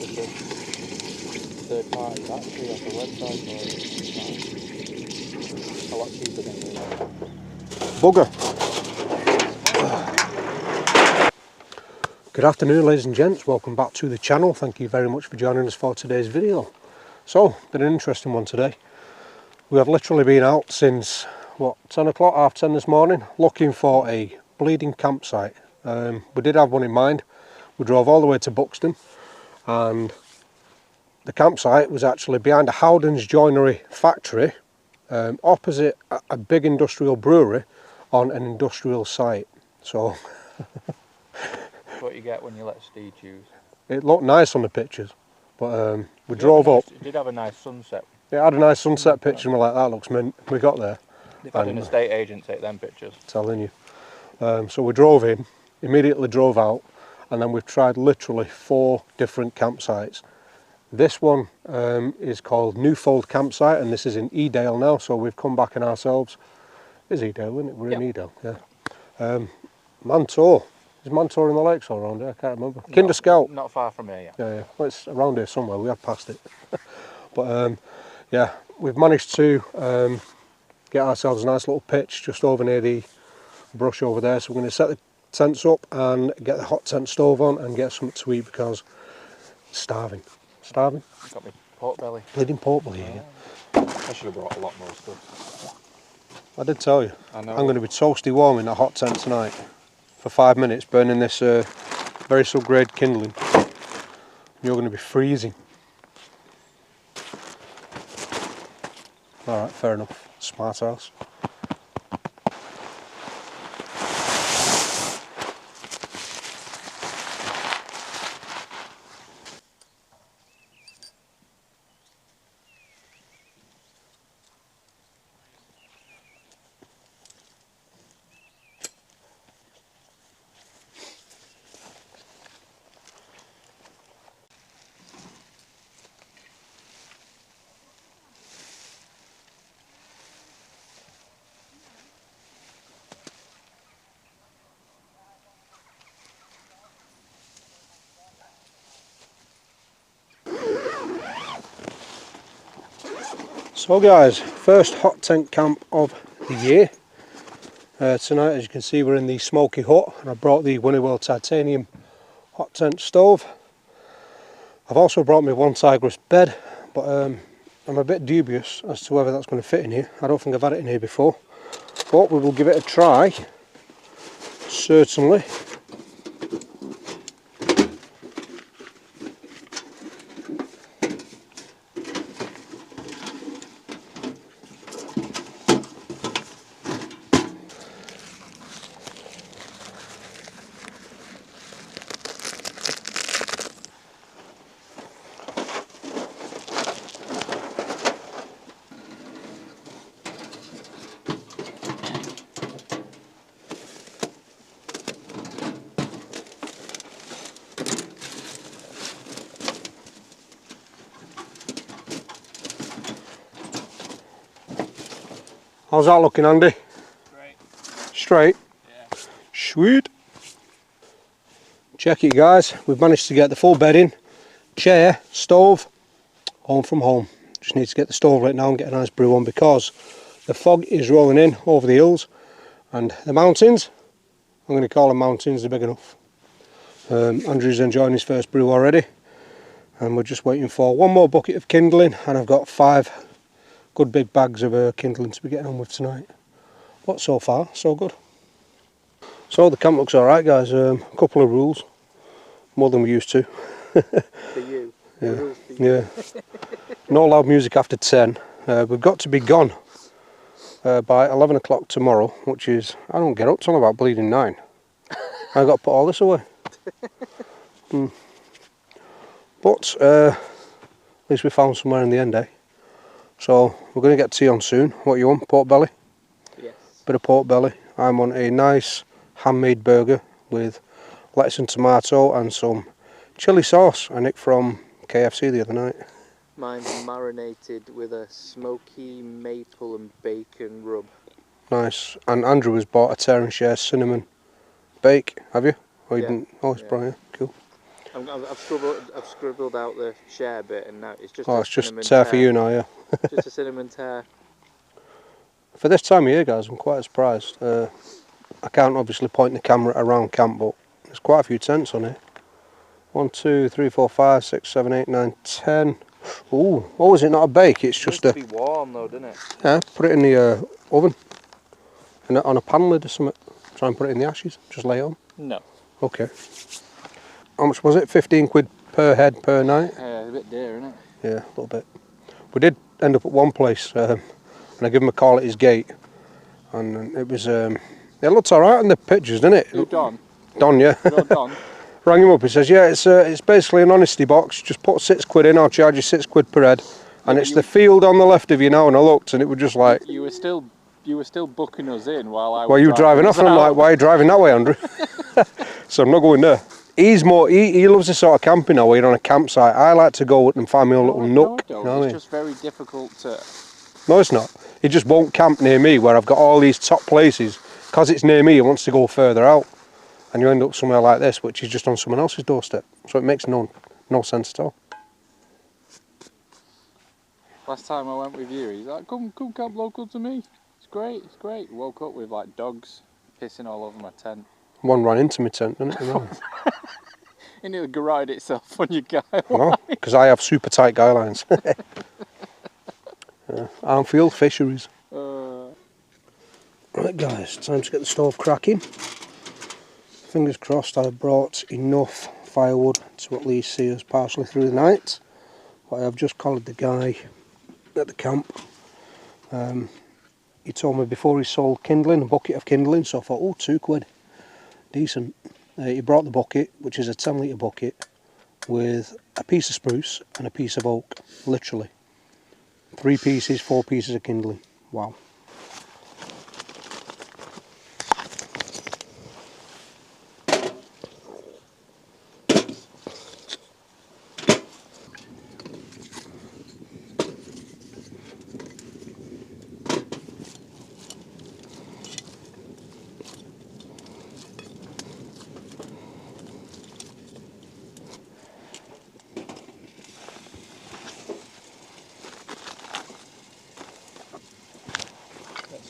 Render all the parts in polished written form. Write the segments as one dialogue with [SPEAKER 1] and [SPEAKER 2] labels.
[SPEAKER 1] with the third party battery off the website, so it's a lot cheaper than the
[SPEAKER 2] Bugger. Good afternoon, ladies and gents, welcome back to the channel. Thank you very much for joining us for today's video. So, been an interesting one today. We have literally been out since, what, 10 o'clock, half 10 this morning, looking for a bleeding campsite. We did have one in mind. We drove all the way to Buxton, and the campsite was actually behind a Howden's joinery factory, opposite a big industrial brewery on an industrial site. So
[SPEAKER 1] what you get when you let Steve choose.
[SPEAKER 2] It looked nice on the pictures, but we drove up.
[SPEAKER 1] It did have a nice sunset.
[SPEAKER 2] It had a nice sunset picture, and we're like, that looks mint. We got there.
[SPEAKER 1] They've had an estate agent take them pictures.
[SPEAKER 2] Telling you. So we drove in, immediately drove out, and then we've tried literally 4 different campsites. This one is called Newfold Campsite, and this is in Edale now, so we've come back in ourselves. It's Edale, isn't it? We're in Edale, yeah. Mantor. Is Mantor in the lakes all around here? I can't remember. Kinder Scout.
[SPEAKER 1] Not far from here,
[SPEAKER 2] Yeah. Well, it's around here somewhere. We have passed it. But yeah, we've managed to get ourselves a nice little pitch just over near the brush over there. So we're going to set the tents up and get the hot tent stove on and get something to eat because it's starving. Starving?
[SPEAKER 1] Got me pork belly.
[SPEAKER 2] Bleeding pork belly here.
[SPEAKER 1] I should have brought a lot more stuff.
[SPEAKER 2] I did tell you.
[SPEAKER 1] I know.
[SPEAKER 2] I'm going to be toasty warm in that hot tent tonight for 5 minutes, burning this very sub-grade kindling. You're going to be freezing. Alright, fair enough. Smart house. So guys, first hot tent camp of the year. Tonight, as you can see, we're in the Smoky hut, and I brought the Honeywell titanium hot tent stove. I've also brought my onetigris bed, but I'm a bit dubious as to whether that's going to fit in here. I don't think I've had it in here before, but we will give it a try, certainly. How's that looking, Andy?
[SPEAKER 1] Straight.
[SPEAKER 2] Straight?
[SPEAKER 1] Yeah.
[SPEAKER 2] Sweet. Check it guys, we've managed to get the full bed in, chair, stove, home from home. Just need to get the stove lit now and get a nice brew on because the fog is rolling in over the hills and the mountains. I'm going to call them mountains, they're big enough. Andrew's enjoying his first brew already, and we're just waiting for one more bucket of kindling, and I've got 5 good big bags of kindling to be getting on with tonight. But so far, so good. So the camp looks alright guys, a couple of rules, more than we used to.
[SPEAKER 1] For you.
[SPEAKER 2] Yeah.
[SPEAKER 1] Rules for you.
[SPEAKER 2] Yeah. No loud music after 10. We've got to be gone by 11 o'clock tomorrow, which is, I don't get up till about bleeding 9. I've got to put all this away. But at least we found somewhere in the end, eh? So we're going to get tea on soon. What you want? Pork belly?
[SPEAKER 1] Yes.
[SPEAKER 2] Bit of pork belly. I'm on a nice handmade burger with lettuce and tomato and some chilli sauce I nicked from KFC the other night.
[SPEAKER 1] Mine's marinated with a smoky maple and bacon rub.
[SPEAKER 2] Nice. And Andrew has bought a tear and share cinnamon bake, have you? Or you
[SPEAKER 1] Yeah.
[SPEAKER 2] didn't? Oh, it's
[SPEAKER 1] Yeah.
[SPEAKER 2] brought, yeah. Cool.
[SPEAKER 1] I've scribbled out the share bit, and now it's just
[SPEAKER 2] Oh,
[SPEAKER 1] a
[SPEAKER 2] it's just
[SPEAKER 1] cinnamon
[SPEAKER 2] tear for you now, yeah.
[SPEAKER 1] Just a cinnamon tear.
[SPEAKER 2] For this time of year, guys, I'm quite surprised. I can't obviously point the camera around camp, but there's quite a few tents on here. 1, 2, 3, 4, 5, 6, 7, 8, 9, 10. Ooh, oh, is it not a bake? It's just
[SPEAKER 1] It needs to be warm though, doesn't it?
[SPEAKER 2] Yeah, put it in the oven. And on a pan lid or something. Try and put it in the ashes. Just lay it on.
[SPEAKER 1] No.
[SPEAKER 2] Okay. How much was it? 15 quid per head per night?
[SPEAKER 1] Yeah, a bit dear, isn't it?
[SPEAKER 2] Yeah, a little bit. We did end up at one place, and I gave him a call at his gate, and it was, it looked alright in the pictures, didn't it?
[SPEAKER 1] Who, Don?
[SPEAKER 2] Don, yeah.
[SPEAKER 1] Don?
[SPEAKER 2] Rang him up, he says, yeah, it's basically an honesty box, just put 6 quid in, I'll charge you 6 quid per head, and it's the field on the left of you now, and I looked, and it was just like...
[SPEAKER 1] You were still booking us in while I was...
[SPEAKER 2] While you were driving off, and I'm like, why are you driving that way, Andrew? So I'm not going there. He's more, he loves this sort of camping now, where you're on a campsite. I like to go and find me a little nook.
[SPEAKER 1] No,
[SPEAKER 2] you know
[SPEAKER 1] it's just very difficult to...
[SPEAKER 2] No, it's not. He just won't camp near me, where I've got all these top places. Because it's near me, he wants to go further out. And you end up somewhere like this, which is just on someone else's doorstep. So it makes no sense at all.
[SPEAKER 1] Last time I went with you, he's like, come camp local to me. It's great. Woke up with like dogs pissing all over my tent.
[SPEAKER 2] One ran into my tent, didn't it?
[SPEAKER 1] It nearly garroted itself on your guy line.
[SPEAKER 2] No, because I have super tight guy lines. Armfield Fisheries. Right guys, time to get the stove cracking. Fingers crossed I've brought enough firewood to at least see us partially through the night. But I have just collared the guy at the camp. He told me before he sold kindling, a bucket of kindling, so I thought, oh, 2 quid. Decent. He brought the bucket, which is a 10 litre bucket, with a piece of spruce and a piece of oak, literally. 3 pieces, 4 pieces of kindling. Wow.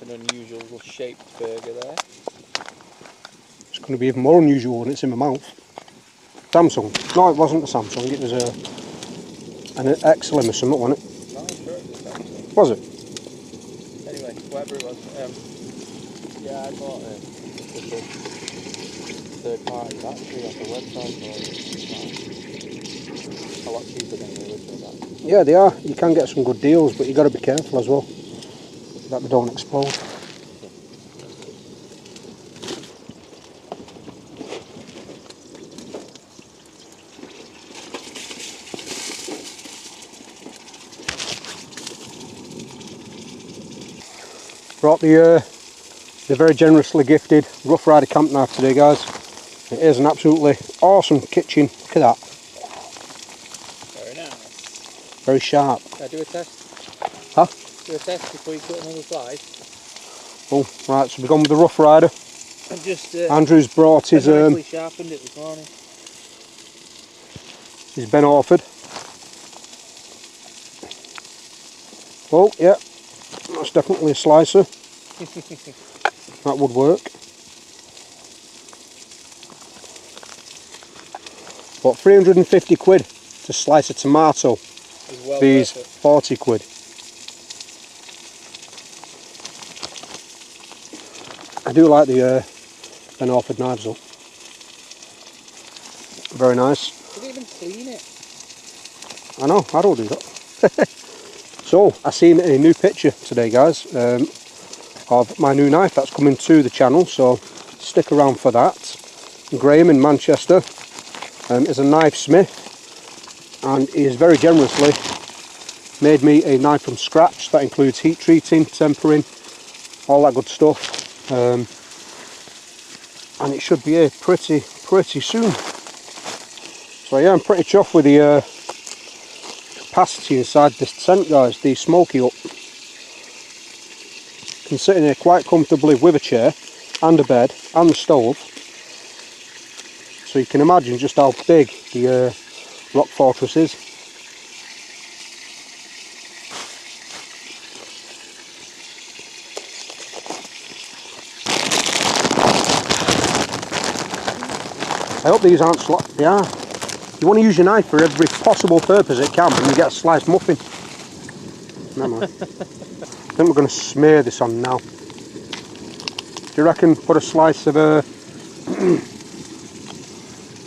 [SPEAKER 1] An unusual shaped burger there.
[SPEAKER 2] It's going to be even more unusual when it's in my mouth. Samsung. No, it wasn't a Samsung, it was an XLM or something, wasn't it?
[SPEAKER 1] No, I'm sure it was a Samsung.
[SPEAKER 2] Was it?
[SPEAKER 1] Anyway, whatever it was, yeah, I bought a third-party battery off the website for it. A lot cheaper than the original battery.
[SPEAKER 2] Yeah, they are. You can get some good deals, but you've got to be careful as well, that they don't explode. Brought the very generously gifted Rough Rider camp knife today, guys. It is an absolutely awesome kitchen. Look at that.
[SPEAKER 1] Very nice.
[SPEAKER 2] Very sharp.
[SPEAKER 1] Can I do a test?
[SPEAKER 2] Huh?
[SPEAKER 1] Do a test before you cut another slice.
[SPEAKER 2] Oh, right, so we've gone with the Rough Rider.
[SPEAKER 1] I've just
[SPEAKER 2] Andrew's brought his
[SPEAKER 1] nicely sharpened it this morning.
[SPEAKER 2] His Ben Orford. Oh, yeah, that's definitely a slicer. That would work. But 350 quid to slice a tomato.
[SPEAKER 1] Well,
[SPEAKER 2] these 40 quid. I do like the Ben Orford knives though. Very nice.
[SPEAKER 1] Did even clean it?
[SPEAKER 2] I know, I don't do that. So, I seen a new picture today, guys, of my new knife that's coming to the channel, so stick around for that. Graham in Manchester is a knife smith, and he has very generously made me a knife from scratch. That includes heat treating, tempering, all that good stuff. And it should be here pretty soon. So yeah, I'm pretty chuffed with the capacity inside this tent, guys. The smokey up. Can sit in here quite comfortably with a chair and a bed and the stove. so you can imagine just how big the rock fortress is. I hope these aren't they are. You want to use your knife for every possible purpose at camp and you get a sliced muffin. Never mind. I think we're going to smear this on now. Do you reckon put a slice of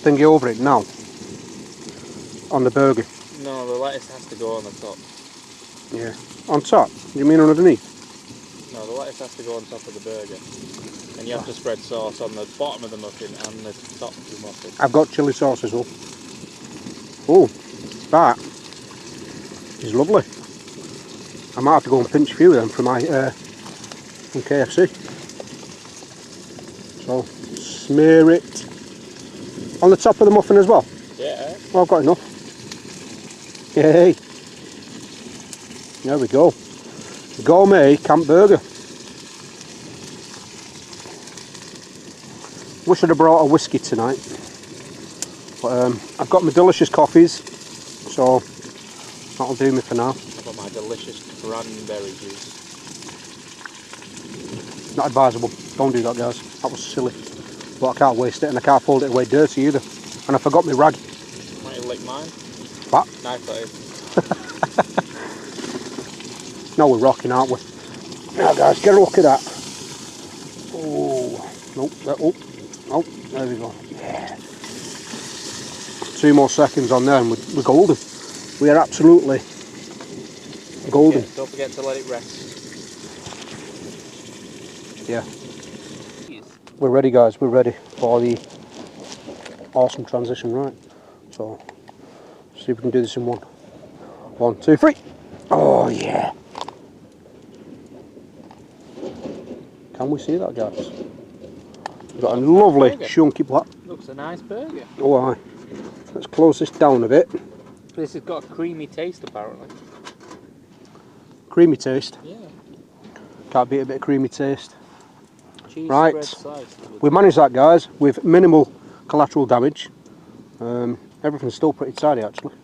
[SPEAKER 2] thingy over it now? On the burger?
[SPEAKER 1] No, the lettuce has to go on the top.
[SPEAKER 2] Yeah. On top? Do you mean underneath?
[SPEAKER 1] No, the lettuce has to go on top of the burger. And you have to spread sauce on the bottom of the muffin and the top of the muffin.
[SPEAKER 2] I've got chilli sauce as well. Oh, that is lovely. I might have to go and pinch a few of them from from KFC. So, smear it on the top of the muffin as well.
[SPEAKER 1] Yeah.
[SPEAKER 2] Well, I've got enough. Yay! There we go. Gourmet camp burger. Wish I'd have brought a whiskey tonight. But I've got my delicious coffees, so that'll do me for now.
[SPEAKER 1] I've got my delicious cranberry juice.
[SPEAKER 2] Not advisable. Don't do that, guys. That was silly. But I can't waste it, and I can't fold it away dirty either. And I forgot my rag.
[SPEAKER 1] Might you lick mine?
[SPEAKER 2] What?
[SPEAKER 1] Knife that is.
[SPEAKER 2] No, we're rocking, aren't we? Now, guys, get a look at that. Oh, nope. Oh, there we go. Yeah. 2 more seconds on there, and we're golden. We are absolutely golden.
[SPEAKER 1] Yeah, don't forget to let it rest.
[SPEAKER 2] Yeah. We're ready, guys. We're ready for the awesome transition, right? So, see if we can do this in 1, 2, 3. Oh yeah. Can we see that, guys? We've got a lovely chunky plate.
[SPEAKER 1] Looks a nice burger.
[SPEAKER 2] Oh aye. Let's close this down a bit.
[SPEAKER 1] This has got a creamy taste apparently.
[SPEAKER 2] Creamy taste.
[SPEAKER 1] Yeah.
[SPEAKER 2] Can't beat a bit of creamy taste.
[SPEAKER 1] Cheese
[SPEAKER 2] Right.
[SPEAKER 1] spread sliced.
[SPEAKER 2] We managed that, guys, with minimal collateral damage. Everything's still pretty tidy actually.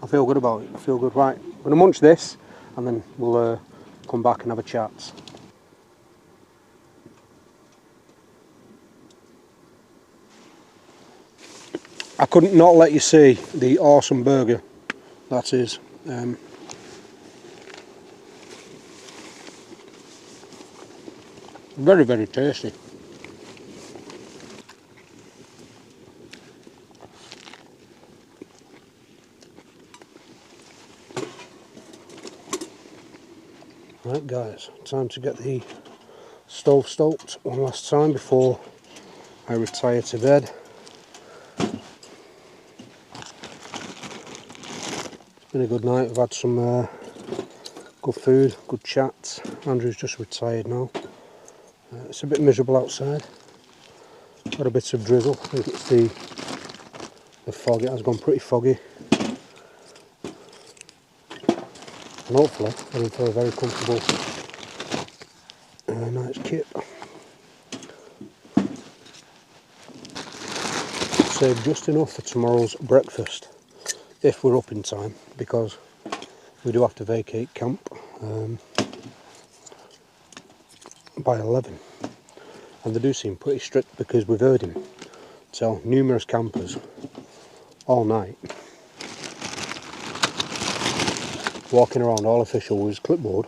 [SPEAKER 2] I feel good about it. I feel good. Right. I'm going to munch this and then we'll come back and have a chat. I couldn't not let you see the awesome burger that is. Very, very tasty. Right, guys, time to get the stove stoked one last time before I retire to bed. It's been a good night. We've had some good food, good chat. Andrew's just retired now. It's a bit miserable outside. Got a bit of drizzle. I think it's the fog. It has gone pretty foggy. And hopefully I'm in for a very comfortable night's kip. Save just enough for tomorrow's breakfast, if we're up in time, because we do have to vacate camp by 11. And they do seem pretty strict, because we've heard him tell numerous campers all night, walking around all official with his clipboard,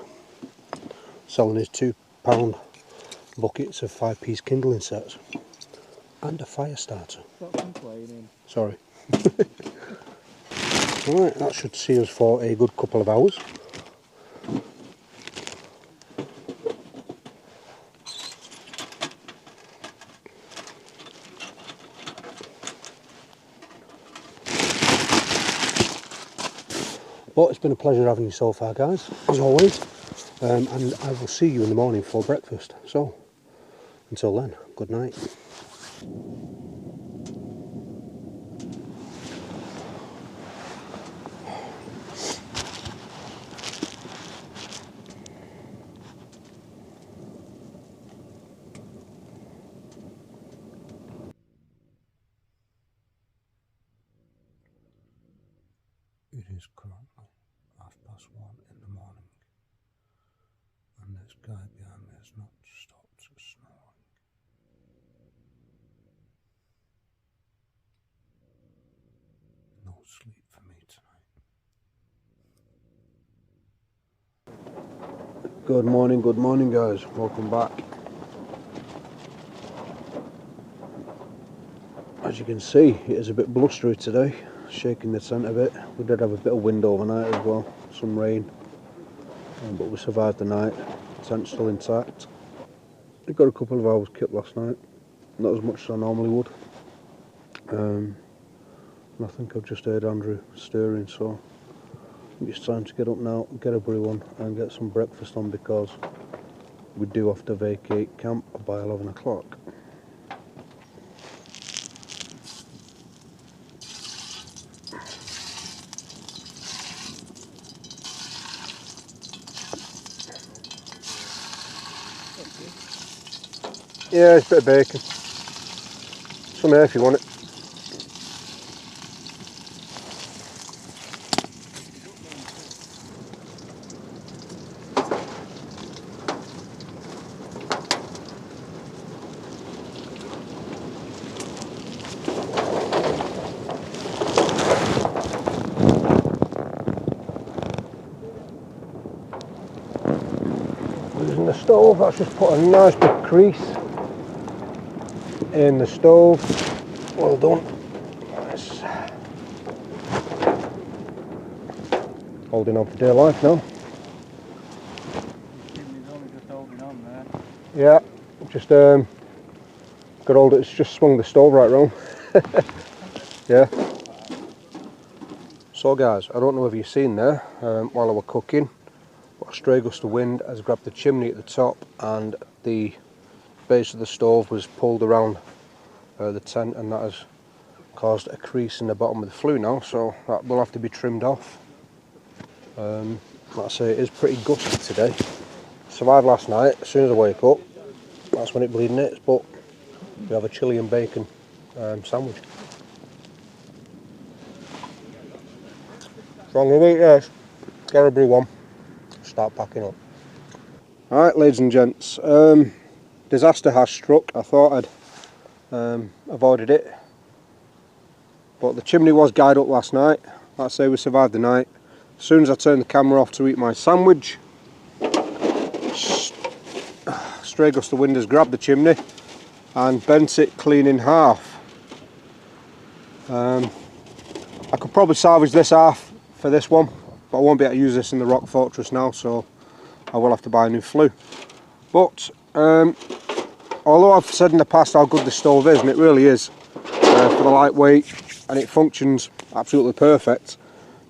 [SPEAKER 2] selling his £2 buckets of 5-piece kindling sets and a fire starter.
[SPEAKER 1] Stop complaining.
[SPEAKER 2] Sorry. Right, that should see us for a good couple of hours. But it's been a pleasure having you so far, guys, as always, and I will see you in the morning for breakfast. So, until then, good night. It is currently 1:30 in the morning, and this guy behind me has not stopped snoring. No sleep for me tonight. Good morning guys, welcome back. As you can see, it is a bit blustery today, shaking the tent a bit. We did have a bit of wind overnight as well, some rain, but we survived the night. The tent's still intact. We got a couple of hours kit last night, not as much as I normally would. And I think I've just heard Andrew stirring, so I think it's time to get up now, get a brew on and get some breakfast on, because we do have to vacate camp by 11 o'clock. Yeah, it's a bit of bacon. Some here if you want it. Using the stove, let's just put a nice big crease in the stove. Well done. Nice. Holding on for dear life now.
[SPEAKER 1] Just holding on there.
[SPEAKER 2] Yeah, just got hold of it, it's just swung the stove right round. Yeah. So guys, I don't know if you've seen there, while I was cooking, but a stray gust of wind has grabbed the chimney at the top, and the base of the stove was pulled around the tent, and that has caused a crease in the bottom of the flue now, so that will have to be trimmed off. Like I say, it is pretty gusty today. Survived last night. As soon as I wake up, that's when it bleeding hits, but we have a chili and bacon sandwich. Strong in it, yes. Get a brew one. Start packing up. Alright, ladies and gents, disaster has struck. I thought I'd avoided it, but the chimney was guyed up last night. Like I say, we survived the night. As soon as I turned the camera off to eat my sandwich, stray gust of wind has grabbed the chimney and bent it clean in half. I could probably salvage this half for this one, but I won't be able to use this in the rock fortress now, so I will have to buy a new flue. But although I've said in the past how good the stove is, and it really is, for the lightweight, and it functions absolutely perfect,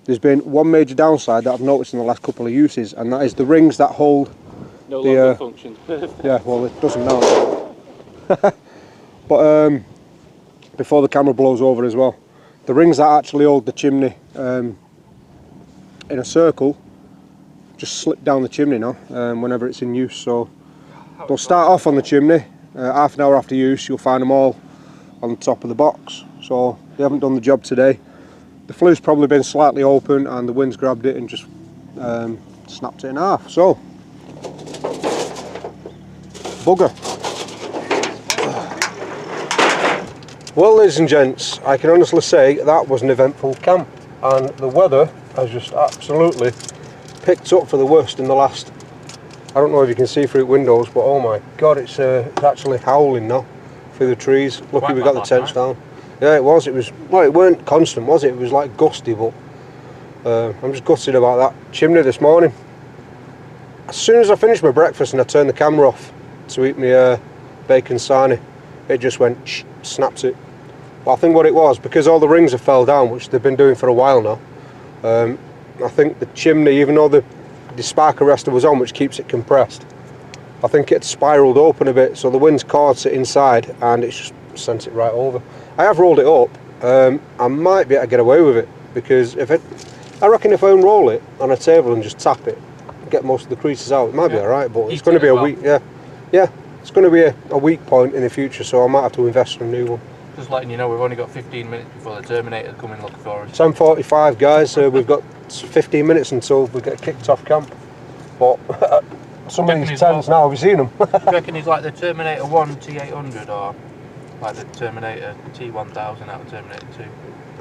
[SPEAKER 2] there's been one major downside that I've noticed in the last couple of uses, and that is the rings that hold
[SPEAKER 1] no longer function.
[SPEAKER 2] Yeah, well, it doesn't now. But before the camera blows over as well, the rings that actually hold the chimney in a circle just slip down the chimney now whenever it's in use. So they'll start off on the chimney. Half an hour after use, you'll find them all on the top of the box. So they haven't done the job today. The flue's probably been slightly open and the wind's grabbed it and just snapped it in half. So, bugger. Well, ladies and gents, I can honestly say that was an eventful camp, and the weather has just absolutely picked up for the worst in the last, I don't know if you can see through windows, but oh my god, it's actually howling now through the trees. Lucky we got the tents down. Yeah, it was, well, it weren't constant, was it? It was like gusty, but I'm just gutted about that chimney this morning. As soon as I finished my breakfast and I turned the camera off to eat my bacon sarnie, it just went snapped it. But I think what it was, because all the rings have fell down, which they've been doing for a while now, I think the chimney, even though the spark arrestor was on, which keeps it compressed, I think it spiraled open a bit, so the wind's caught it inside and it's just sent it right over. I have rolled it up. I might be able to get away with it, because I reckon if I unroll it on a table and just tap it, get most of the creases out, it might be alright, but it's going to be a weak, yeah, it's going to be a weak point in the future, so I might have to invest in a new one.
[SPEAKER 1] Just letting you know, we've only got 15 minutes before the Terminator come and look for us.
[SPEAKER 2] 10:45 guys, we've got 15 minutes until we get kicked off camp. But some of these tents now, have you seen them?
[SPEAKER 1] Do you reckon he's like the Terminator 1 T800 or like the Terminator T1000 out of Terminator 2?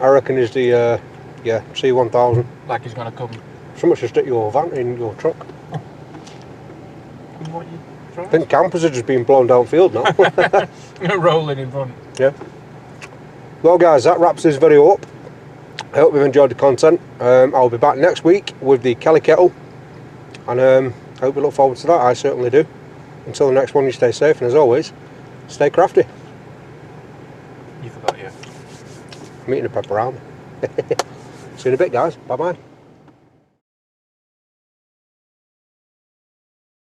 [SPEAKER 2] I reckon he's the yeah, C1000.
[SPEAKER 1] Like he's gonna come.
[SPEAKER 2] Someone should stick your van in your truck.
[SPEAKER 1] What you trying?
[SPEAKER 2] I think campers are just being blown downfield now.
[SPEAKER 1] Rolling in front.
[SPEAKER 2] Yeah. Well guys, that wraps this video up. I hope you've enjoyed the content. I'll be back next week with the Kelly kettle, and I hope you look forward to that. I certainly do. Until the next one, you stay safe, and as always, stay crafty.
[SPEAKER 1] You forgot you.
[SPEAKER 2] I'm eating a pepperoni. See you in a bit guys, bye bye.